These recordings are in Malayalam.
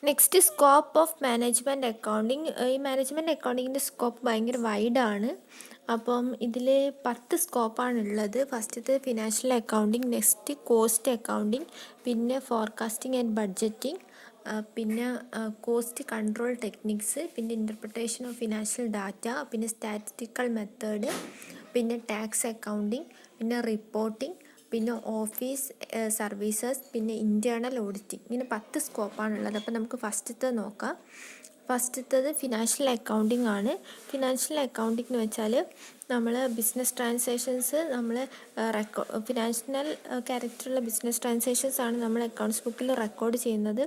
Next scope of management accounting. ഈ മാനേജ്മെൻറ്റ് അക്കൗണ്ടിങ്ങിൻ്റെ സ്കോപ്പ് ഭയങ്കര വൈഡാണ്. അപ്പം ഇതിൽ 10 സ്കോപ്പാണുള്ളത്. ഫസ്റ്റത്തെ financial accounting, next cost accounting, പിന്നെ ഫോർകാസ്റ്റിംഗ് ആൻഡ് ബഡ്ജറ്റിംഗ്, പിന്നെ കോസ്റ്റ് കൺട്രോൾ ടെക്നിക്സ്, പിന്നെ ഇൻ്റർപ്രിട്ടേഷൻ ഓഫ് ഫിനാൻഷ്യൽ ഡാറ്റ, പിന്നെ സ്റ്റാറ്റിസ്റ്റിക്കൽ മെത്തേഡ്, പിന്നെ ടാക്സ് അക്കൗണ്ടിങ്, പിന്നെ റിപ്പോർട്ടിംഗ്, പിന്നെ ഓഫീസ് സർവീസസ്, പിന്നെ ഇൻറ്റേർണൽ ഓഡിറ്റിംഗ്. ഇങ്ങനെ 10 സ്കോപ്പാണുള്ളത്. അപ്പോൾ നമുക്ക് ഫസ്റ്റത്തെ നോക്കാം. ഫസ്റ്റത്തത് ഫിനാൻഷ്യൽ അക്കൗണ്ടിങ് ആണ്. ഫിനാൻഷ്യൽ അക്കൗണ്ടിങ് എന്ന് വെച്ചാൽ നമ്മൾ ബിസിനസ് ട്രാൻസാക്ഷൻസ് നമ്മൾ ഫിനാൻഷ്യൽ ക്യാരക്ടറുള്ള ബിസിനസ് ട്രാൻസാക്ഷൻസ് ആണ് നമ്മൾ അക്കൗണ്ട്സ് ബുക്കിൽ റെക്കോർഡ് ചെയ്യുന്നത്.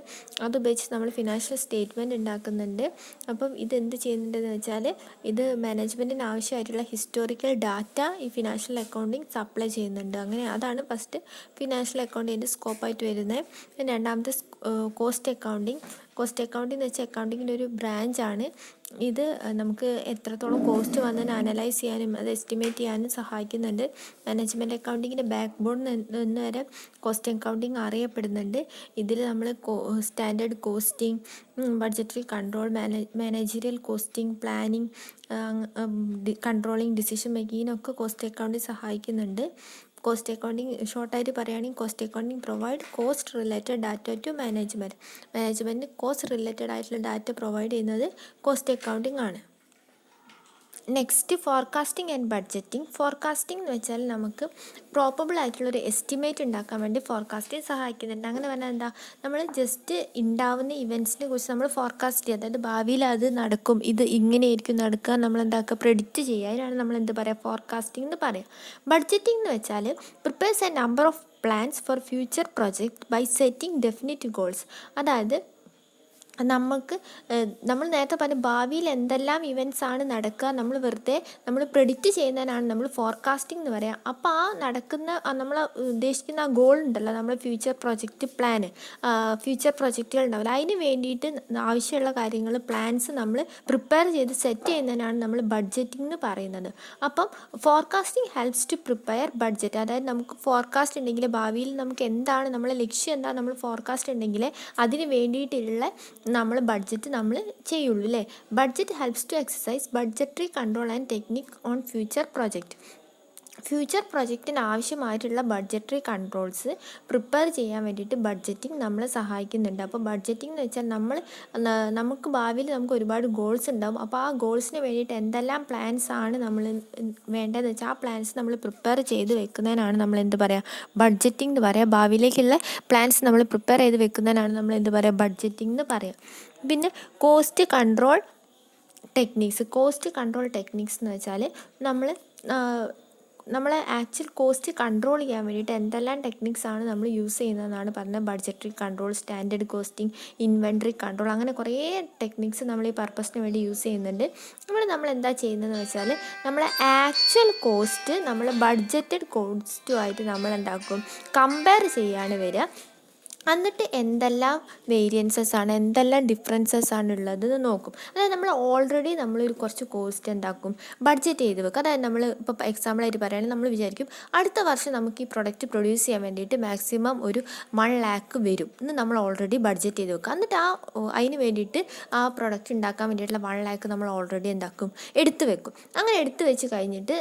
അതുപയോഗിച്ച് നമ്മൾ ഫിനാൻഷ്യൽ സ്റ്റേറ്റ്മെൻറ്റ് ഉണ്ടാക്കുന്നുണ്ട്. അപ്പം ഇതെന്ത് ചെയ്യുന്നുണ്ടെന്ന് വെച്ചാൽ ഇത് മാനേജ്മെൻറ്റിന് ആവശ്യമായിട്ടുള്ള ഹിസ്റ്റോറിക്കൽ ഡാറ്റ ഈ ഫിനാൻഷ്യൽ അക്കൗണ്ടിങ് സപ്ലൈ ചെയ്യുന്നുണ്ട്. അങ്ങനെ അതാണ് ഫസ്റ്റ് ഫിനാൻഷ്യൽ അക്കൗണ്ടിൻ്റെ സ്കോപ്പായിട്ട് വരുന്നത്. രണ്ടാമത്തെ കോസ്റ്റ് അക്കൗണ്ടിങ്. കോസ്റ്റ് അക്കൗണ്ടിങ് എന്ന് വെച്ചാൽ അക്കൗണ്ടിങ്ങിൻ്റെ ഒരു ബ്രാഞ്ചാണ്. ഇത് നമുക്ക് എത്രത്തോളം കോസ്റ്റ് വന്നതിന് അനലൈസ് ചെയ്യാനും അത് എസ്റ്റിമേറ്റ് ചെയ്യാനും സഹായിക്കുന്നുണ്ട്. മാനേജ്മെൻറ്റ് അക്കൗണ്ടിങ്ങിൻ്റെ ബാക്ക് ബോൺ എന്ന് വരെ കോസ്റ്റ് അക്കൗണ്ടിങ് അറിയപ്പെടുന്നുണ്ട്. ഇതിൽ നമ്മൾ standard costing, budgetary control, managerial costing, planning, controlling, decision മേക്കിങ്ങിനൊക്കെ കോസ്റ്റ് അക്കൗണ്ടിങ് സഹായിക്കുന്നുണ്ട്. കോസ്റ്റ് അക്കൗണ്ടിങ് ഷോർട്ടായിട്ട് പറയുകയാണെങ്കിൽ cost accounting provide cost related data to management cost related ആയിട്ടുള്ള ഡാറ്റ പ്രൊവൈഡ് ചെയ്യുന്നത് കോസ്റ്റ് അക്കൗണ്ടിങ് ആണ്. Next forecasting and budgeting. Forecasting എന്ന് വെച്ചാൽ നമുക്ക് പ്രോപ്പബിൾ ആയിട്ടുള്ളൊരു എസ്റ്റിമേറ്റ് ഉണ്ടാക്കാൻ വേണ്ടി ഫോർകാസ്റ്റിംഗ് സഹായിക്കുന്നുണ്ട്. അങ്ങനെ പറഞ്ഞാൽ എന്താ, നമ്മൾ ജസ്റ്റ് ഉണ്ടാവുന്ന ഇവൻറ്റ്സിനെ കുറിച്ച് നമ്മൾ ഫോർകാസ്റ്റ് ചെയ്യുക, അതായത് ഭാവിയിൽ അത് നടക്കും, ഇത് ഇങ്ങനെയായിരിക്കും നടക്കുക, നമ്മൾ എന്താക്കുക പ്രെഡിക്റ്റ് ചെയ്യുക. അതിനാണ് നമ്മൾ എന്ത് പറയുക, ഫോർകാസ്റ്റിംഗ് എന്ന് പറയുക. ബഡ്ജറ്റിംഗ് എന്ന് വെച്ചാൽ prepares a number of plans for future project by setting definite goals. അതായത് നമ്മൾ നേരത്തെ പറഞ്ഞ ഭാവിയിൽ എന്തെല്ലാം ഇവൻറ്റ്സ് ആണ് നടക്കുക, നമ്മൾ പ്രെഡിക്റ്റ് ചെയ്യുന്നതിനാണ് നമ്മൾ ഫോർകാസ്റ്റിംഗ് എന്ന് പറയുക. അപ്പോൾ ആ നടക്കുന്ന നമ്മൾ ഉദ്ദേശിക്കുന്ന ആ ഗോൾ ഉണ്ടല്ലോ, നമ്മൾ ഫ്യൂച്ചർ പ്രൊജക്റ്റ് പ്ലാന്, ഫ്യൂച്ചർ പ്രൊജക്റ്റുകൾ ഉണ്ടാവില്ല, അതിന് വേണ്ടിയിട്ട് ആവശ്യമുള്ള കാര്യങ്ങൾ പ്ലാൻസ് നമ്മൾ പ്രിപ്പയർ ചെയ്ത് സെറ്റ് ചെയ്യുന്നതിനാണ് നമ്മൾ ബഡ്ജറ്റിംഗ് എന്ന് പറയുന്നത്. അപ്പം forecasting helps to prepare budget. അതായത് നമുക്ക് ഫോർകാസ്റ്റ് ഉണ്ടെങ്കിൽ ഭാവിയിൽ നമുക്ക് എന്താണ് നമ്മളെ ലക്ഷ്യം, എന്താണ് നമ്മൾ ഫോർകാസ്റ്റ് ഉണ്ടെങ്കിൽ അതിന് വേണ്ടിയിട്ടുള്ള നമ്മൾ ബഡ്ജറ്റ് നമ്മൾ ചെയ്യുള്ളൂ അല്ലേ. Budget helps to exercise budgetary control and technique on future project. Future പ്രൊജക്റ്റിന് ആവശ്യമായിട്ടുള്ള ബഡ്ജറ്ററി കൺട്രോൾസ് പ്രിപ്പയർ ചെയ്യാൻ വേണ്ടിയിട്ട് ബഡ്ജറ്റിംഗ് നമ്മളെ സഹായിക്കുന്നുണ്ട്. അപ്പോൾ ബഡ്ജറ്റിംഗ് എന്ന് വെച്ചാൽ നമുക്ക് ഭാവിയിൽ നമുക്ക് ഒരുപാട് ഗോൾസ് ഉണ്ടാകും. അപ്പോൾ ആ ഗോൾസിന് വേണ്ടിയിട്ട് എന്തെല്ലാം പ്ലാൻസ് ആണ് നമ്മൾ വേണ്ടതെന്ന് വെച്ചാൽ ആ പ്ലാൻസ് നമ്മൾ പ്രിപ്പയർ ചെയ്ത് വെക്കുന്നതിനാണ് നമ്മൾ എന്ത് പറയുക, ബഡ്ജറ്റിംഗ് എന്ന് പറയുക. ഭാവിയിലേക്കുള്ള പ്ലാൻസ് നമ്മൾ പ്രിപ്പയർ ചെയ്ത് വെക്കുന്നതിനാണ് നമ്മൾ എന്ത് പറയുക, ബഡ്ജറ്റിംഗ് എന്ന് പറയുക. പിന്നെ കോസ്റ്റ് കൺട്രോൾ ടെക്നിക്സ് എന്ന് വെച്ചാൽ നമ്മളെ ആക്ച്വൽ കോസ്റ്റ് കൺട്രോൾ ചെയ്യാൻ വേണ്ടിയിട്ട് എന്തെല്ലാം ടെക്നിക്സാണ് നമ്മൾ യൂസ് ചെയ്യുന്നതെന്നാണ് പറഞ്ഞത്. Budgetary control, standard costing, inventory control, അങ്ങനെ കുറേ ടെക്നിക്സ് നമ്മൾ ഈ പർപ്പസിന് വേണ്ടി യൂസ് ചെയ്യുന്നുണ്ട്. നമ്മൾ എന്താ ചെയ്യുന്നതെന്ന് വെച്ചാൽ നമ്മളെ ആക്ച്വൽ കോസ്റ്റ് നമ്മൾ ബഡ്ജറ്റഡ് കോസ്റ്റുമായിട്ട് നമ്മൾ എന്താക്കും, കമ്പയർ ചെയ്യാണ് വരിക. എന്നിട്ട് എന്തെല്ലാം വേരിയൻസസ് ആണ്, എന്തെല്ലാം ഡിഫറൻസസ് ആണ് ഉള്ളതെന്ന് നോക്കും. അതായത് നമ്മളൊരു കുറച്ച് കോസ്റ്റ് എന്താക്കും, ബഡ്ജറ്റ് ചെയ്ത് വെക്കും. അതായത് നമ്മൾ ഇപ്പോൾ എക്സാമ്പിളായിട്ട് പറയുകയാണെങ്കിൽ നമ്മൾ വിചാരിക്കും അടുത്ത വർഷം നമുക്ക് ഈ പ്രൊഡക്റ്റ് പ്രൊഡ്യൂസ് ചെയ്യാൻ വേണ്ടിയിട്ട് മാക്സിമം ഒരു 1 lakh വരും എന്ന് നമ്മൾ ഓൾറെഡി ബഡ്ജറ്റ് ചെയ്ത് വെക്കുക. എന്നിട്ട് അതിന് വേണ്ടിയിട്ട് ആ പ്രൊഡക്റ്റ് ഉണ്ടാക്കാൻ വേണ്ടിയിട്ടുള്ള 1 lakh നമ്മൾ ഓൾറെഡി എന്താക്കും, എടുത്ത് വെക്കും. അങ്ങനെ എടുത്ത് വെച്ച് കഴിഞ്ഞിട്ട്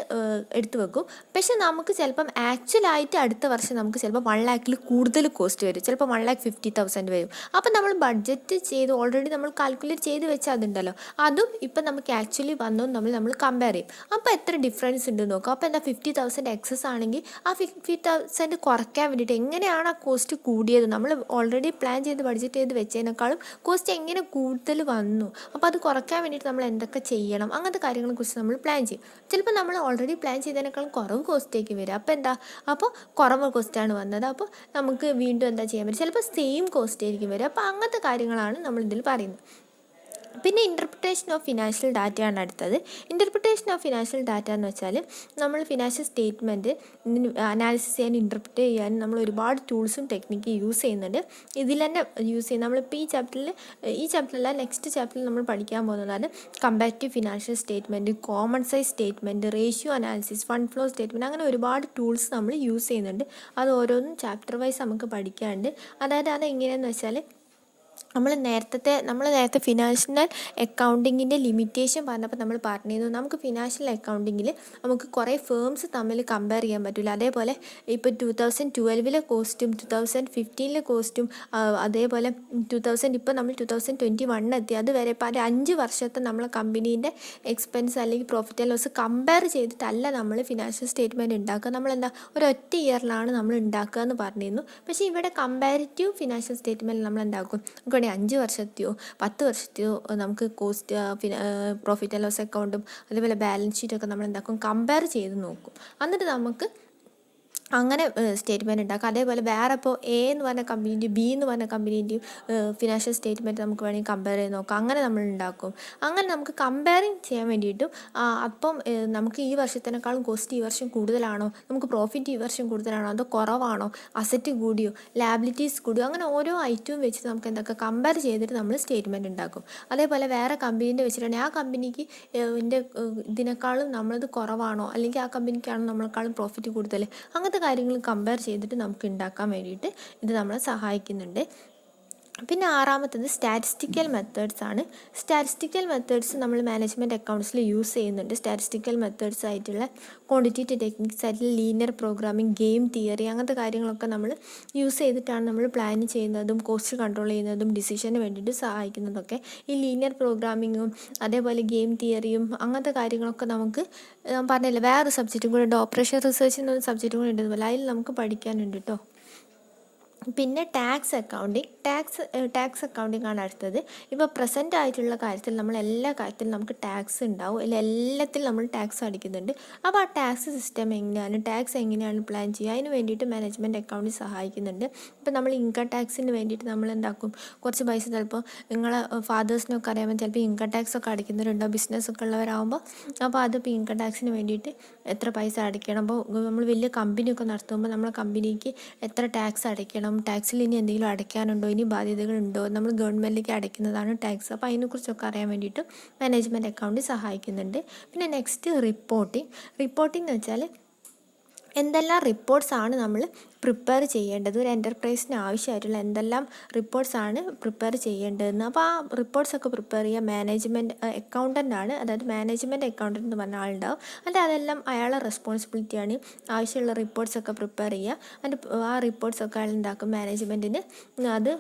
എടുത്ത് വെക്കും. പക്ഷെ നമുക്ക് ചിലപ്പം ആക്ച്വലായിട്ട് അടുത്ത വർഷം നമുക്ക് ചിലപ്പോൾ 1 lakh കൂടുതൽ കോസ്റ്റ് വരും, ചിലപ്പോൾ 1,50,000 വരും. അപ്പം നമ്മൾ ബഡ്ജറ്റ് ചെയ്ത് ഓൾറെഡി നമ്മൾ കാൽക്കുലേറ്റ് ചെയ്ത് വെച്ചാൽ അതുണ്ടല്ലോ, അതും ഇപ്പം നമുക്ക് ആക്ച്വലി വന്നതും നമ്മൾ കമ്പയർ ചെയ്യും. അപ്പോൾ എത്ര ഡിഫറൻസ് ഉണ്ട് നോക്കുക. അപ്പോൾ എന്താ 50,000 എക്സസ് ആണെങ്കിൽ ആ 50,000 കുറയ്ക്കാൻ വേണ്ടിയിട്ട് എങ്ങനെയാണ് ആ കോസ്റ്റ് കൂടിയത്, നമ്മൾ ഓൾറെഡി പ്ലാൻ ചെയ്ത് ബഡ്ജറ്റ് ചെയ്ത് വെച്ചതിനേക്കാളും കോസ്റ്റ് എങ്ങനെ കൂടുതൽ വന്നു, അപ്പോൾ അത് കുറയ്ക്കാൻ വേണ്ടിയിട്ട് നമ്മൾ എന്തൊക്കെ ചെയ്യണം, അങ്ങനത്തെ കാര്യങ്ങളെക്കുറിച്ച് നമ്മൾ പ്ലാൻ ചെയ്യും. ചിലപ്പോൾ നമ്മൾ ഓൾറെഡി പ്ലാൻ ചെയ്തതിനേക്കാളും കുറവ് കോസ്റ്റേക്ക് വരും. അപ്പോൾ കുറവ് കോസ്റ്റാണ് വന്നത്, അപ്പോൾ നമുക്ക് വീണ്ടും എന്താ ചെയ്യാൻ പറ്റും, ചിലപ്പോൾ സെയിം കോസ്റ്റ് ആയിരിക്കും വരും. അപ്പോൾ അങ്ങനത്തെ കാര്യങ്ങളാണ് നമ്മളിതിൽ പറയുന്നത്. പിന്നെ ഇൻ്റർപ്രിട്ടേഷൻ ഓഫ് ഫിനാൻഷ്യൽ ഡാറ്റയാണ് അടുത്തത്. ഇൻ്റർപ്രിട്ടേഷൻ ഓഫ് ഫിനാൻഷ്യൽ ഡാറ്റ എന്ന് വെച്ചാൽ നമ്മൾ ഫിനാൻഷ്യൽ സ്റ്റേറ്റ്മെൻറ്റ് അനാലിസിസ് ചെയ്യാനും ഇൻ്റർപ്രിറ്റ് ചെയ്യാനും നമ്മൾ ഒരുപാട് ടൂൾസും ടെക്നിക്ക് യൂസ് ചെയ്യുന്നുണ്ട്. ഇതിൽ തന്നെ യൂസ് ചെയ്യും. നമ്മളിപ്പോൾ ഈ ചാപ്റ്ററിൽ നെക്സ്റ്റ് ചാപ്റ്ററിൽ നമ്മൾ പഠിക്കാൻ പോകുന്നതാണ് comparative financial statement, common size statement, ratio analysis, fund flow statement, അങ്ങനെ ഒരുപാട് ടൂൾസ് നമ്മൾ യൂസ് ചെയ്യുന്നുണ്ട്. അത് ഓരോന്നും ചാപ്റ്റർ വൈസ് നമുക്ക് പഠിക്കാനുണ്ട്. അതായത് അതെങ്ങനെയാണെന്ന് വെച്ചാൽ നമ്മൾ നേരത്തെ ഫിനാൻഷ്യൽ അക്കൗണ്ടിങ്ങിൻ്റെ ലിമിറ്റേഷൻ പറഞ്ഞപ്പോൾ നമ്മൾ പറഞ്ഞിരുന്നു, നമുക്ക് ഫിനാൻഷ്യൽ അക്കൗണ്ടിങ്ങിൽ നമുക്ക് കുറേ ഫേംസ് തമ്മിൽ കമ്പയർ ചെയ്യാൻ പറ്റില്ല. അതേപോലെ ഇപ്പോൾ 2012 കോസ്റ്റും 2015 കോസ്റ്റും അതേപോലെ ഇപ്പോൾ നമ്മൾ 2021 എത്തി, അതുവരെ ഇപ്പോൾ 5 വർഷത്തെ നമ്മളെ കമ്പനീൻ്റെ എക്സ്പെൻസ് അല്ലെങ്കിൽ പ്രോഫിറ്റ് ആൻഡ് ലോസ് കമ്പയർ ചെയ്തിട്ടല്ല നമ്മൾ ഫിനാൻഷ്യൽ സ്റ്റേറ്റ്മെൻറ്റ് ഉണ്ടാക്കുക. നമ്മളെന്താ ഒരൊറ്റ ഇയറിലാണ് നമ്മൾ ഉണ്ടാക്കുക എന്ന് പറഞ്ഞിരുന്നു. പക്ഷേ ഇവിടെ കമ്പാരിറ്റീവ് ഫിനാൻഷ്യൽ സ്റ്റേറ്റ്മെൻറ്റ് നമ്മൾ എന്താക്കും, 5 വർഷത്തെയോ 10 വർഷത്തെയോ നമുക്ക് പ്രോഫിറ്റ് ആൻഡ് ലോസ് അക്കൗണ്ടും അതേപോലെ ബാലൻസ് ഷീറ്റൊക്കെ നമ്മൾ എന്താക്കും, കമ്പയർ ചെയ്ത് നോക്കും. എന്നിട്ട് നമുക്ക് അങ്ങനെ സ്റ്റേറ്റ്മെൻറ്റ് ഉണ്ടാക്കുക. അതേപോലെ വേറെ ഇപ്പോൾ എ എന്ന് പറഞ്ഞ കമ്പനീൻ്റെയും ബി എന്ന് പറഞ്ഞ കമ്പനീൻ്റെയും ഫിനാൻഷ്യൽ സ്റ്റേറ്റ്മെൻറ്റ് നമുക്ക് വേണമെങ്കിൽ കമ്പയർ ചെയ്ത് നോക്കാം. അങ്ങനെ നമ്മൾ ഉണ്ടാക്കും. അങ്ങനെ നമുക്ക് കമ്പയറിങ് ചെയ്യാൻ വേണ്ടിയിട്ടും അപ്പം നമുക്ക് ഈ വർഷത്തിനേക്കാളും കോസ്റ്റ് ഈ വർഷം കൂടുതലാണോ, നമുക്ക് പ്രോഫിറ്റ് ഈ വർഷം കൂടുതലാണോ, അതോ കുറവാണോ, അസറ്റ് കൂടിയോ, ലാബിലിറ്റീസ് കൂടിയോ, അങ്ങനെ ഓരോ ഐറ്റവും വെച്ചിട്ട് നമുക്ക് എന്തൊക്കെ കമ്പയർ ചെയ്തിട്ട് നമ്മൾ സ്റ്റേറ്റ്മെൻറ്റ് ഉണ്ടാക്കും. അതേപോലെ വേറെ കമ്പനീൻ്റെ വെച്ചിട്ടുണ്ടെങ്കിൽ ആ കമ്പനിക്ക് ഇതിനേക്കാളും നമ്മളത് കുറവാണോ, അല്ലെങ്കിൽ ആ കമ്പനിക്കാണോ നമ്മളെക്കാളും പ്രോഫിറ്റ് കൂടുതൽ, അങ്ങനത്തെ കാര്യങ്ങൾ കമ്പയർ ചെയ്തിട്ട് നമുക്ക് ഉണ്ടാക്കാൻ വേണ്ടിയിട്ട് ഇത് നമ്മളെ സഹായിക്കുന്നുണ്ട്. പിന്നെ ആറാമത്തത് സ്റ്റാറ്റിസ്റ്റിക്കൽ മെത്തേഡ്സ് ആണ്. സ്റ്റാറ്റിസ്റ്റിക്കൽ മെത്തേഡ്സ് നമ്മൾ മാനേജ്മെൻറ്റ് അക്കൗണ്ട്സിൽ യൂസ് ചെയ്യുന്നുണ്ട്. സ്റ്റാറ്റിസ്റ്റിക്കൽ മെത്തേഡ്സ് ആയിട്ടുള്ള ക്വാണ്ടിറ്റേറ്റീവ് ടെക്നിക്സ് ആയിട്ടുള്ള ലീനിയർ പ്രോഗ്രാമിംഗ്, ഗെയിം തിയറി, അങ്ങനത്തെ കാര്യങ്ങളൊക്കെ നമ്മൾ യൂസ് ചെയ്തിട്ടാണ് നമ്മൾ പ്ലാൻ ചെയ്യുന്നതും കോസ്റ്റ് കൺട്രോൾ ചെയ്യുന്നതും ഡിസിഷന് വേണ്ടിയിട്ട് സഹായിക്കുന്നതൊക്കെ. ഈ ലീനിയർ പ്രോഗ്രാമിങ്ങും അതേപോലെ ഗെയിം തിയറിയും അങ്ങനത്തെ കാര്യങ്ങളൊക്കെ നമുക്ക് ഞാൻ പറഞ്ഞില്ല വേറൊരു സബ്ജക്റ്റും കൂടെ ഉണ്ട്, ഓപ്പറേഷൻ റിസർച്ച് എന്നൊരു സബ്ജക്റ്റും കൂടെ ഉണ്ടെന്നുപോലെ, അതിൽ നമുക്ക് പഠിക്കാനുണ്ട് കേട്ടോ. പിന്നെ ടാക്സ് അക്കൗണ്ടിങ് ആണ് അടുത്തത്. ഇപ്പോൾ പ്രസൻ്റ് ആയിട്ടുള്ള കാര്യത്തിൽ നമ്മൾ എല്ലാ കാര്യത്തിലും നമുക്ക് ടാക്സ് ഉണ്ടാവും, എല്ലാത്തിലും നമ്മൾ ടാക്സ് അടിക്കുന്നുണ്ട്. അപ്പോൾ ആ ടാക്സ് സിസ്റ്റം ടാക്സ് എങ്ങനെയാണ് പ്ലാൻ ചെയ്യുക, അതിന് വേണ്ടിയിട്ട് മാനേജ്മെൻറ്റ് അക്കൗണ്ടിങ് സഹായിക്കുന്നുണ്ട്. ഇപ്പോൾ നമ്മൾ ഇൻകം ടാക്സിന് വേണ്ടിയിട്ട് നമ്മൾ എന്താക്കും, കുറച്ച് പൈസ ചിലപ്പോൾ നിങ്ങളെ ഫാദേഴ്സിനൊക്കെ അറിയാൻ ചിലപ്പോൾ ഇൻകം ടാക്സ് ഒക്കെ അടിക്കുന്നവരുണ്ടോ, ബിസിനസ്സൊക്കെ ഉള്ളവരാകുമ്പോൾ. അപ്പോൾ അതിപ്പോൾ ഇൻകം ടാക്സിന് വേണ്ടിയിട്ട് എത്ര പൈസ അടിക്കണം, അപ്പോൾ നമ്മൾ വലിയ കമ്പനിയൊക്കെ നടത്തുമ്പോൾ നമ്മളെ കമ്പനിക്ക് എത്ര ടാക്സ് അടയ്ക്കണം, ടാക്സിൽ ഇനി എന്തെങ്കിലും അടയ്ക്കാനുണ്ടോ, ഇനി ബാധ്യതകളുണ്ടോ, നമ്മൾ ഗവൺമെൻറ്റിലേക്ക് അടയ്ക്കുന്നതാണ് ടാക്സ്. അപ്പോൾ അതിനെക്കുറിച്ചൊക്കെ അറിയാൻ വേണ്ടിയിട്ട് മാനേജ്മെൻറ്റ് അക്കൗണ്ട് സഹായിക്കുന്നുണ്ട്. പിന്നെ നെക്സ്റ്റ് റിപ്പോർട്ടിംഗ് എന്ന് വെച്ചാൽ എന്തെല്ലാം റിപ്പോർട്ട്സാണ് നമ്മൾ പ്രിപ്പയർ ചെയ്യേണ്ടത്, ഒരു എൻ്റർപ്രൈസിന് ആവശ്യമായിട്ടുള്ള എന്തെല്ലാം റിപ്പോർട്ട്സാണ് പ്രിപ്പയർ ചെയ്യേണ്ടതെന്ന്. അപ്പോൾ ആ റിപ്പോർട്ട്സൊക്കെ പ്രിപ്പയർ ചെയ്യുക മാനേജ്മെൻറ്റ് അക്കൗണ്ടൻ്റാണ്. അതായത് മാനേജ്മെൻറ്റ് അക്കൗണ്ടൻ്റ് എന്ന് പറഞ്ഞ ആളുണ്ടാവും. അതെല്ലാം അയാളുടെ റെസ്പോൺസിബിലിറ്റിയാണ്. ആവശ്യമുള്ള റിപ്പോർട്ട്സൊക്കെ പ്രിപ്പയർ ചെയ്യുക. ആ റിപ്പോർട്ട്സൊക്കെ അയാൾ ഉണ്ടാക്കും മാനേജ്മെൻറ്റിന്. അത്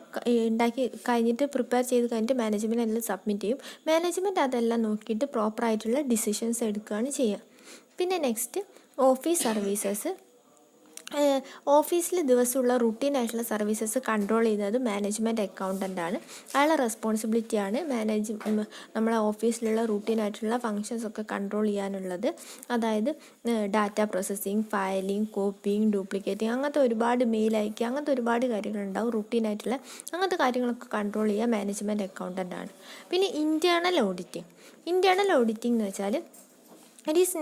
ഉണ്ടാക്കി കഴിഞ്ഞിട്ട് പ്രിപ്പയർ ചെയ്ത് കഴിഞ്ഞിട്ട് മാനേജ്മെൻറ്റ് എല്ലാം സബ്മിറ്റ് ചെയ്യും. മാനേജ്മെൻറ്റ് അതെല്ലാം നോക്കിയിട്ട് പ്രോപ്പറായിട്ടുള്ള ഡിസിഷൻസ് എടുക്കുകയാണ് ചെയ്യുക. പിന്നെ നെക്സ്റ്റ് ഓഫീസ് സർവീസസ്. ഓഫീസിൽ ദിവസമുള്ള റുട്ടീനായിട്ടുള്ള സർവീസസ് കൺട്രോൾ ചെയ്യുന്നത് മാനേജ്മെൻറ്റ് അക്കൗണ്ടൻ്റാണ്. അയാളുടെ റെസ്പോൺസിബിലിറ്റിയാണ് നമ്മളെ ഓഫീസിലുള്ള റുട്ടീനായിട്ടുള്ള ഫങ്ഷൻസൊക്കെ കൺട്രോൾ ചെയ്യാനുള്ളത്. അതായത് data processing, filing, coping, duplicating, അങ്ങനത്തെ ഒരുപാട് മെയിൽ അയക്കുക, അങ്ങനത്തെ ഒരുപാട് കാര്യങ്ങളുണ്ടാവും റുട്ടീനായിട്ടുള്ള. അങ്ങനത്തെ കാര്യങ്ങളൊക്കെ കൺട്രോൾ ചെയ്യുക മാനേജ്മെൻറ്റ് അക്കൗണ്ടൻ്റാണ്. പിന്നെ ഇൻറ്റേർണൽ ഓഡിറ്റിംഗ് എന്ന് വെച്ചാൽ it is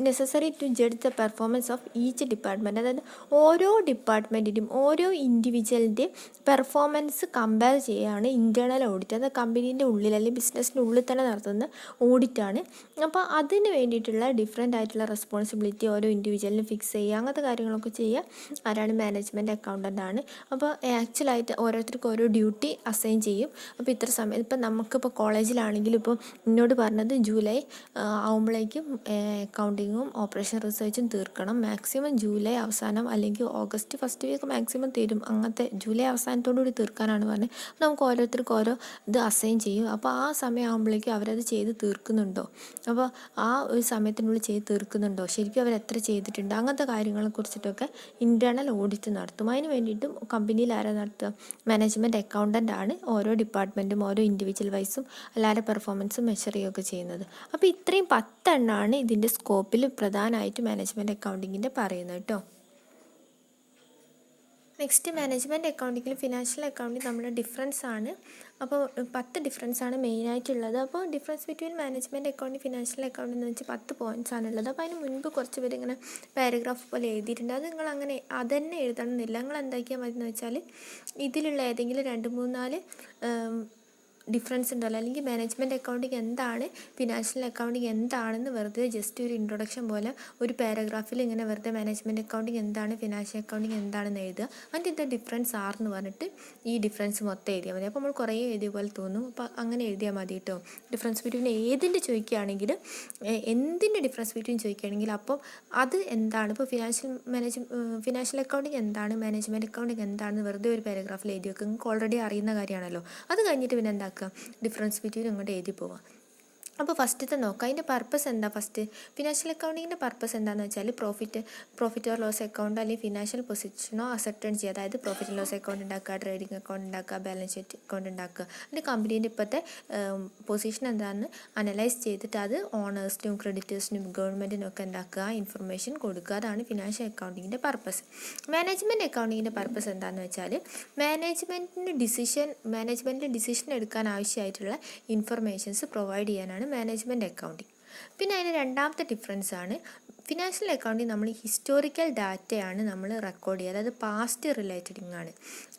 necessary to judge the performance of each department. അതായത് ഓരോ ഡിപ്പാർട്ട്മെൻറ്റിൻ്റെയും ഓരോ ഇൻഡിവിജ്വലിൻ്റെയും പെർഫോമൻസ് കമ്പയർ ചെയ്യുകയാണ് ഇൻറ്റേർണൽ ഓഡിറ്റ്. അത് കമ്പനീൻ്റെ ഉള്ളിൽ അല്ലെങ്കിൽ ബിസിനസ്സിൻ്റെ ഉള്ളിൽ തന്നെ നടത്തുന്ന ഓഡിറ്റാണ്. അപ്പോൾ അതിന് വേണ്ടിയിട്ടുള്ള ഡിഫറെൻ്റ് ആയിട്ടുള്ള റെസ്പോൺസിബിലിറ്റി ഓരോ ഇൻഡിവിജ്വലിന് ഫിക്സ് ചെയ്യുക, അങ്ങനത്തെ കാര്യങ്ങളൊക്കെ ചെയ്യുക ആരാണ്, മാനേജ്മെൻറ്റ് അക്കൗണ്ടൻ്റ് ആണ്. അപ്പോൾ ആക്ച്വലായിട്ട് ഓരോരുത്തർക്കും ഓരോ ഡ്യൂട്ടി അസൈൻ ചെയ്യും. അപ്പോൾ ഇത്ര സമയം ഇപ്പോൾ നമുക്കിപ്പോൾ കോളേജിലാണെങ്കിലും ഇപ്പോൾ എന്നോട് പറഞ്ഞത് ജൂലൈ ആകുമ്പോഴേക്കും അക്കൗണ്ടിങ്ങും ഓപ്പറേഷൻ റിസർച്ചും തീർക്കണം. മാക്സിമം ജൂലൈ അവസാനം അല്ലെങ്കിൽ ഓഗസ്റ്റ് ഫസ്റ്റ് വീക്ക് മാക്സിമം തീരും. അങ്ങനത്തെ ജൂലൈ അവസാനത്തോടുകൂടി തീർക്കാനാണ് പറഞ്ഞത്. നമുക്ക് ഓരോരുത്തർക്കും ഓരോ ഇത് അസൈൻ ചെയ്യും. അപ്പോൾ ആ സമയം ആകുമ്പോഴേക്കും അവരത് ചെയ്ത് തീർക്കുന്നുണ്ടോ, അപ്പോൾ ആ ഒരു സമയത്തിനുള്ളിൽ ചെയ്ത് തീർക്കുന്നുണ്ടോ, ശരിക്കും അവർ എത്ര ചെയ്തിട്ടുണ്ട്, അങ്ങനത്തെ കാര്യങ്ങളെ കുറിച്ചിട്ടൊക്കെ ഇൻറ്റേർണൽ ഓഡിറ്റ് നടത്തും. അതിന് വേണ്ടിയിട്ടും കമ്പനിയിൽ ആരാ നടത്തുക, മാനേജ്മെൻറ്റ് അക്കൗണ്ടൻ്റ് ആണ്. ഓരോ ഡിപ്പാർട്ട്മെൻറ്റും ഓരോ ഇൻഡിവിജ്വൽ വൈസും എല്ലാവരുടെ പെർഫോമൻസും മെഷർ ചെയ്യുകയൊക്കെ ചെയ്യുന്നത്. അപ്പോൾ ഇത്രയും 10 എണ്ണമാണ് ഇതിൻ്റെ സ്കോപ്പിൽ പ്രധാനമായിട്ട് മാനേജ്മെൻറ്റ് അക്കൗണ്ടിങ്ങിൻ്റെ പറയുന്നത് കേട്ടോ. നെക്സ്റ്റ് മാനേജ്മെൻറ്റ് അക്കൗണ്ടിങ്ങിൽ ഫിനാൻഷ്യൽ അക്കൗണ്ടിങ് നമ്മുടെ ഡിഫറൻസ് ആണ്. അപ്പോൾ 10 ഡിഫറൻസാണ് മെയിനായിട്ടുള്ളത്. അപ്പോൾ difference between management accounting financial accounting എന്ന് വെച്ചാൽ 10 പോയിൻറ്റ്സ് ആണുള്ളത്. അപ്പോൾ അതിന് മുൻപ് കുറച്ച് പേര് ഇങ്ങനെ പാരഗ്രാഫ് പോലെ എഴുതിയിട്ടുണ്ട്. അത് നിങ്ങൾ അങ്ങനെ അതന്നെ എഴുതണമെന്നില്ല. നിങ്ങൾ എന്താക്കിയാൽ മതി എന്ന് വെച്ചാൽ ഇതിലുള്ള ഏതെങ്കിലും 2-3-4 ഡിഫറൻസ് ഉണ്ടല്ലോ, അല്ലെങ്കിൽ മാനേജ്മെൻറ്റ് അക്കൗണ്ടിങ് എന്താണ്, ഫിനാൻഷ്യൽ അക്കൗണ്ടിങ് എന്താണെന്ന് വെറുതെ ജസ്റ്റ് ഒരു ഇൻട്രൊഡക്ഷൻ പോലെ ഒരു പാരഗ്രാഫിൽ ഇങ്ങനെ വെറുതെ മാനേജ്മെൻറ്റ് അക്കൗണ്ടിങ് എന്താണ്, ഫിനാൻഷ്യൽ അക്കൗണ്ടിങ് എന്താണെന്ന് എഴുതുക. അതിൻ്റെ എന്താ ഡിഫറൻസ് ആർന്ന് പറഞ്ഞിട്ട് ഈ ഡിഫറൻസ് മൊത്തം എഴുതിയാൽ മതി. അപ്പോൾ നമ്മൾ കുറേ എഴുതിയ പോലെ തോന്നും. അപ്പോൾ അങ്ങനെ എഴുതിയാൽ മതി കേട്ടോ. ഡിഫറൻസ് ബിറ്റ്വീൻ ഏതിൻ്റെ ചോദിക്കുകയാണെങ്കിൽ, എന്തിൻ്റെ ഡിഫറൻസ് ബിറ്റ്വീൻ ചോദിക്കുകയാണെങ്കിൽ അപ്പം അത് എന്താണ്, ഇപ്പോൾ ഫിനാൻഷ്യൽ അക്കൗണ്ടിങ് എന്താണ്, മാനേജ്മെൻറ്റ് അക്കൗണ്ടിങ് എന്താണെന്ന് വെറുതെ ഒരു പാരഗ്രാഫിൽ എഴുതി വെക്കുക. നിങ്ങൾക്ക് ഓൾറെഡി അറിയുന്ന കാര്യമാണല്ലോ. അത് കഴിഞ്ഞിട്ട് പിന്നെ എന്താക്കുക, ഡിഫറൻസ് ബിറ്റ്വീൻ ഇങ്ങോട്ട് എഴുതി പോവുക. അപ്പോൾ ഫസ്റ്റത്തെ നോക്കാം, അതിൻ്റെ പർപ്പസ് എന്താ. ഫസ്റ്റ് ഫിനാൻഷ്യൽ അക്കൗണ്ടിങ്ങിൻ്റെ പർപ്പസ് എന്താണെന്ന് വെച്ചാൽ പ്രോഫിറ്റ് ഓർ ലോസ് അക്കൗണ്ട് അല്ലെങ്കിൽ ഫിനാൻഷ്യൽ പൊസിഷനോ അസർട്ടൺ ചെയ്യുക. അതായത് പ്രോഫിറ്റ് ആൻഡ് ലോസ് അക്കൗണ്ട് ഉണ്ടാക്കുക, ട്രേഡിംഗ് അക്കൗണ്ട് ഉണ്ടാക്കുക, ബാലൻസ് ഷീറ്റ് അക്കൗണ്ട് ഉണ്ടാക്കുക. അതിൻ്റെ കമ്പനീൻ്റെ ഇപ്പോഴത്തെ പൊസിഷൻ എന്താണെന്ന് അനലൈസ് ചെയ്തിട്ട് അത് ഓണേഴ്സിനും ക്രെഡിറ്റേഴ്സിനും ഗവൺമെൻറ്റിനും ഒക്കെ ഉണ്ടാക്കുക, ഇൻഫർമേഷൻ കൊടുക്കുക. അതാണ് ഫിനാൻഷ്യൽ അക്കൗണ്ടിങ്ങിൻ്റെ പർപ്പസ്. മാനേജ്മെൻറ്റ് അക്കൗണ്ടിങ്ങിൻ്റെ പർപ്പസ് എന്താണെന്ന് വെച്ചാൽ മാനേജ്മെൻറ്റിന് ഡിസിഷൻ എടുക്കാൻ ആവശ്യമായിട്ടുള്ള ഇൻഫർമേഷൻസ് പ്രൊവൈഡ് ചെയ്യാനാണ് മാനേജ്മെൻറ്റ് അക്കൗണ്ടിങ്. പിന്നെ അതിന് രണ്ടാമത്തെ ഡിഫറൻസ് ആണ് ഫിനാൻഷ്യൽ അക്കൗണ്ടിങ്. നമ്മൾ ഹിസ്റ്റോറിക്കൽ ഡാറ്റയാണ് നമ്മൾ റെക്കോർഡ് ചെയ്യുക, അതായത് പാസ്റ്റ് റിലേറ്റഡിങ് ആണ്.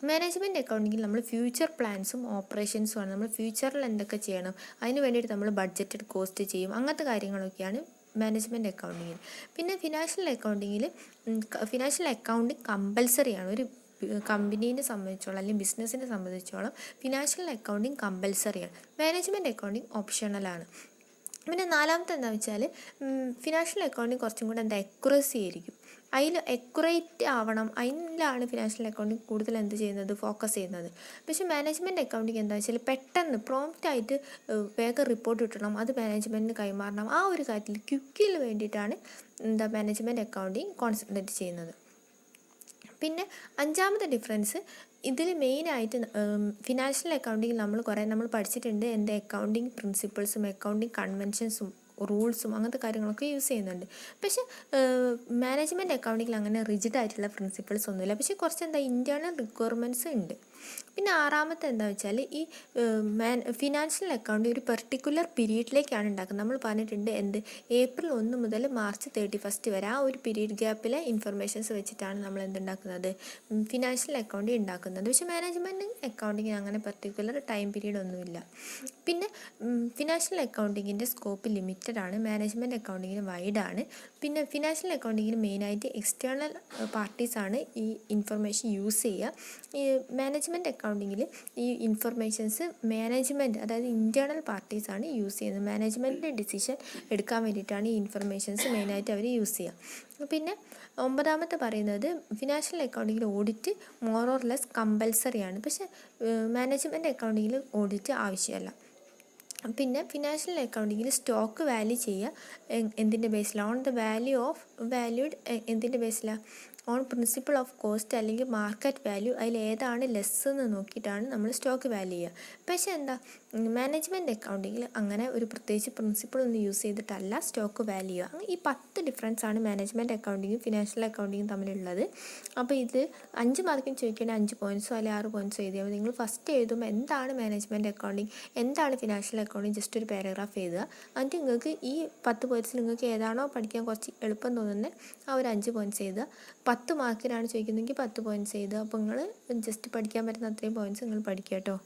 മാനേജ്മെൻറ്റ് അക്കൗണ്ടിങ്ങിൽ നമ്മൾ ഫ്യൂച്ചർ പ്ലാൻസും ഓപ്പറേഷൻസും ആണ്. നമ്മൾ ഫ്യൂച്ചറിൽ എന്തൊക്കെ ചെയ്യണം, അതിന് വേണ്ടിയിട്ട് നമ്മൾ ബഡ്ജറ്റഡ് കോസ്റ്റ് ചെയ്യും, അങ്ങനത്തെ കാര്യങ്ങളൊക്കെയാണ് മാനേജ്മെൻറ്റ് അക്കൗണ്ടിങ്ങിൽ. പിന്നെ ഫിനാൻഷ്യൽ അക്കൗണ്ടിങ് കമ്പൽസറിയാണ്. ഒരു കമ്പനീനെ സംബന്ധിച്ചോളം അല്ലെങ്കിൽ ബിസിനസ്സിനെ സംബന്ധിച്ചോളം ഫിനാൻഷ്യൽ അക്കൗണ്ടിങ് കമ്പൽസറിയാണ്. മാനേജ്മെൻറ്റ് അക്കൗണ്ടിങ് ഓപ്ഷണലാണ്. പിന്നെ നാലാമത്തെ എന്താണെന്ന് വെച്ചാൽ ഫിനാൻഷ്യൽ അക്കൗണ്ടിങ് കുറച്ചും കൂടെ അക്യുറസി ആയിരിക്കും. അതിൽ അക്യുറേറ്റ് ആവണം, അതിലാണ് ഫിനാൻഷ്യൽ അക്കൗണ്ടിങ് കൂടുതൽ ഫോക്കസ് ചെയ്യുന്നത്. പക്ഷേ മാനേജ്മെൻറ്റ് അക്കൗണ്ടിങ് എന്താണെന്ന് വെച്ചാൽ പെട്ടെന്ന് പ്രോംപ്റ്റായിട്ട് വേഗം റിപ്പോർട്ട് കിട്ടണം, അത് മാനേജ്മെൻറ്റിന് കൈമാറണം. ആ ഒരു കാര്യത്തിൽ ക്വിക്കിൽ വേണ്ടിയിട്ടാണ് മാനേജ്മെൻറ്റ് അക്കൗണ്ടിങ് കോൺസെൻട്രേറ്റ് ചെയ്യുന്നത്. പിന്നെ അഞ്ചാമത്തെ ഡിഫറൻസ്, ഇതിൽ മെയിനായിട്ട് ഫിനാൻഷ്യൽ അക്കൗണ്ടിങ് നമ്മൾ പഠിച്ചിട്ടുണ്ട്. എൻ്റെ അക്കൗണ്ടിങ് പ്രിൻസിപ്പിൾസും അക്കൗണ്ടിങ് കൺവെൻഷൻസും റൂൾസും അങ്ങനത്തെ കാര്യങ്ങളൊക്കെ യൂസ് ചെയ്യുന്നുണ്ട്. പക്ഷേ മാനേജ്മെൻറ്റ് അക്കൗണ്ടിങ്ങിൽ അങ്ങനെ റിജിഡായിട്ടുള്ള പ്രിൻസിപ്പിൾസ് ഒന്നുമില്ല. പക്ഷേ കുറച്ച് ഇൻറ്റേർണൽ റിക്വയർമെൻറ്റ്സ് ഉണ്ട്. പിന്നെ ആറാമത്തെ എന്താണെന്ന് വെച്ചാൽ ഈ ഫിനാൻഷ്യൽ അക്കൗണ്ട് ഒരു പെർട്ടിക്കുലർ പീരീഡിലേക്കാണ് ഉണ്ടാക്കുന്നത്. നമ്മൾ പറഞ്ഞിട്ടുണ്ട് ഏപ്രിൽ 1 മുതൽ മാർച്ച് 31 വരെ ആ ഒരു പീരീഡ് ഗ്യാപ്പിലെ ഇൻഫർമേഷൻസ് വെച്ചിട്ടാണ് നമ്മൾ എന്തുണ്ടാക്കുന്നത്, ഫിനാൻഷ്യൽ അക്കൗണ്ടിങ് ഉണ്ടാക്കുന്നത്. പക്ഷേ മാനേജ്മെൻറ്റ് അക്കൗണ്ടിങ്ങിന് അങ്ങനെ പെർട്ടിക്കുലർ ടൈം പീരീഡ് ഒന്നുമില്ല. പിന്നെ ഫിനാൻഷ്യൽ അക്കൗണ്ടിങ്ങിൻ്റെ സ്കോപ്പ് ലിമിറ്റഡ് ആണ്, മാനേജ്മെൻറ്റ് അക്കൗണ്ടിങ്ങിന് വൈഡാണ്. പിന്നെ ഫിനാൻഷ്യൽ അക്കൗണ്ടിങ്ങിന് മെയിനായിട്ട് എക്സ്റ്റേണൽ പാർട്ടീസാണ് ഈ ഇൻഫർമേഷൻ യൂസ് ചെയ്യുക. ഈ മാനേജ്മെൻറ്റ് അക്കൗണ്ടിങ്ങിൽ ഈ ഇൻഫർമേഷൻസ് അതായത് ഇൻറ്റേർണൽ പാർട്ടീസാണ് യൂസ് ചെയ്യുന്നത്. മാനേജ്മെൻറ്റിൻ്റെ ഡിസിഷൻ എടുക്കാൻ വേണ്ടിയിട്ടാണ് ഈ ഇൻഫർമേഷൻസ് മെയിനായിട്ട് അവർ യൂസ് ചെയ്യുക. പിന്നെ 9ാമത്തെ പറയുന്നത് ഫിനാൻഷ്യൽ അക്കൗണ്ടിങ്ങിൽ ഓഡിറ്റ് മോർ ഓർ ലെസ് കമ്പൽസറിയാണ്. പക്ഷേ മാനേജ്മെൻറ്റ് അക്കൗണ്ടിങ്ങിൽ ഓഡിറ്റ് ആവശ്യമല്ല. പിന്നെ ഫിനാൻഷ്യൽ അക്കൗണ്ടിങ്ങിൽ സ്റ്റോക്ക് വാല്യൂ ചെയ്യുക എന്തിൻ്റെ ബേസിലാണ്, ഓൺ ദ വാല്യൂഡ് എന്തിൻ്റെ ബേസിലാണ്, ഓൺ പ്രിൻസിപ്പിൾ ഓഫ് കോസ്റ്റ് അല്ലെങ്കിൽ മാർക്കറ്റ് വാല്യൂ. അതിൽ ഏതാണ് ലെസ് എന്ന് നോക്കിയിട്ടാണ് നമ്മൾ സ്റ്റോക്ക് വാല്യൂ ചെയ്യുക. പക്ഷേ മാനേജ്മെൻറ്റ് അക്കൗണ്ടിങ്ങിൽ അങ്ങനെ ഒരു പ്രത്യേകിച്ച് പ്രിൻസിപ്പിൾ ഒന്നും യൂസ് ചെയ്തിട്ടല്ല സ്റ്റോക്ക് വാല്യൂ ചെയ്യുക. ഈ 10 ഡിഫറൻസ് ആണ് മാനേജ്മെൻറ്റ് അക്കൗണ്ടിങ്ങും ഫിനാൻഷ്യൽ അക്കൗണ്ടിങ്ങും തമ്മിലുള്ളത്. അപ്പോൾ ഇത് 5 മാർക്കിന് ചോദിക്കേണ്ട 5 പോയിൻറ്റ്സോ അല്ലെങ്കിൽ 6 പോയിൻറ്റ്സോ എഴുതിയാൽ മതി. നിങ്ങൾ ഫസ്റ്റ് എഴുതുമ്പോൾ എന്താണ് മാനേജ്മെൻറ്റ് അക്കൗണ്ടിങ്, എന്താണ് ഫിനാൻഷ്യൽ അക്കൗണ്ടിങ്, ജസ്റ്റ് ഒരു പാരഗ്രാഫ് എഴുതുക. എന്നിട്ട് നിങ്ങൾക്ക് ഈ 10 പോയിൻറ്റ്സിൽ നിങ്ങൾക്ക് ഏതാണോ പഠിക്കാൻ കുറച്ച് എളുപ്പം തോന്നുന്നത് ആ ഒരു 5 പോയിൻറ്റ്സ് എഴുതുക. 10 മാർക്കിനാണ് ചോദിക്കുന്നതെങ്കിൽ 10 പോയിൻറ്റ്സ് എഴുതുക. അപ്പോൾ നിങ്ങൾ ജസ്റ്റ് പഠിക്കാൻ പറ്റുന്ന അത്രയും പോയിൻറ്റ്സ് നിങ്ങൾ പഠിക്കുക കേട്ടോ.